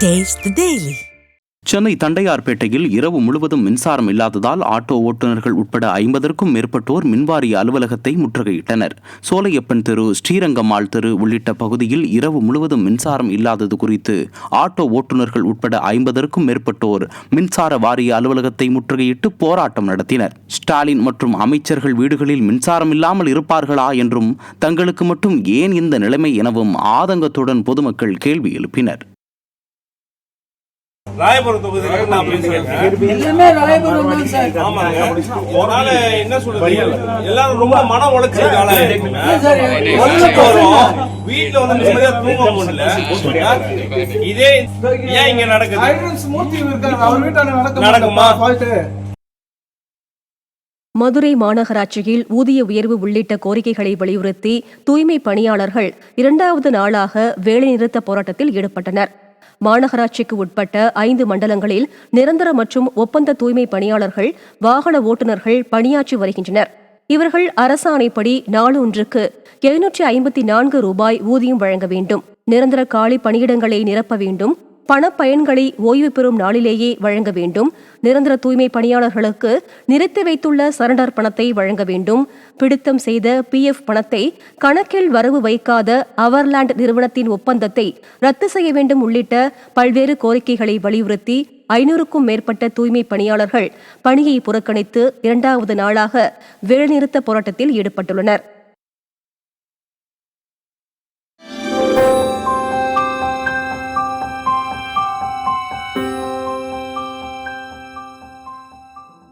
Taste the Daily. Chennai தண்டையார்பேட்டையில் இரவு முழுவதும் மின்சாரம் இல்லாததால் ஆட்டோ ஓட்டுநர்கள் உட்பட 50க்கும் மேற்பட்டோர் மின்வாரிய அலுவலகத்தை முற்றுகையிட்டனர். சோலையப்பன் தெரு, ஸ்ரீரங்கம்மாள் தெரு உள்ளிட்ட பகுதியில் இரவு முழுவதும் மின்சாரம் இல்லாதது குறித்து ஆட்டோ ஓட்டுநர்கள் உட்பட 50க்கும் மேற்பட்டோர் மின்சார வாரிய அலுவலகத்தை முற்றுகையிட்டு போராட்டம் நடத்தினர். ஸ்டாலின் மற்றும் அமைச்சர்கள் வீடுகளில் மின்சாரம் இல்லாமல் இருப்பார்களா என்றும், தங்களுக்கு மட்டும் ஏன் இந்த நிலைமை எனவும் ஆதங்கத்துடன் பொதுமக்கள் கேள்வி எழுப்பினர். ராயபுரம் தொகுதியில் நான் என்ன சொல்றது, எல்லாரும் ரொம்ப மன உளைச்சல் வீட்டுல வந்து நிம்மதியா தூங்க முடியல. இதே ஏன் இங்க நடக்குமா? மதுரை மாநகராட்சியில் ஊதிய உயர்வு உள்ளிட்ட கோரிக்கைகளை வலியுறுத்தி தூய்மை பணியாளர்கள் 2வது நாளாக வேலைநிறுத்த போராட்டத்தில் ஈடுபட்டனர். மாநகராட்சிக்கு உட்பட்ட 5 மண்டலங்களில் நிரந்தர மற்றும் ஒப்பந்த தூய்மை பணியாளர்கள், வாகன ஓட்டுநர்கள் பணியாற்றி வருகின்றனர். இவர்கள் அரசாணைப்படி நாள் ஒன்றுக்கு 754 ரூபாய் ஊதியம் வழங்க வேண்டும். நிரந்தர காலி பணியிடங்களை நிரப்ப வேண்டும். பணப்பயன்களை ஓய்வு பெறும் நாளிலேயே வழங்க வேண்டும். நிரந்தர தூய்மை பணியாளர்களுக்கு நிறுத்தி வைத்துள்ள சரண்டர் பணத்தை வழங்க வேண்டும். பிடித்தம் செய்த PF பணத்தை கணக்கில் வரவு வைக்காத அவர்லாண்ட் நிறுவனத்தின் ஒப்பந்தத்தை ரத்து செய்ய வேண்டும் உள்ளிட்ட பல்வேறு கோரிக்கைகளை வலியுறுத்தி 500க்கும் மேற்பட்ட தூய்மை பணியாளர்கள் பணியை புறக்கணித்து 2வது நாளாக வேலைநிறுத்த போராட்டத்தில் ஈடுபட்டுள்ளனர்.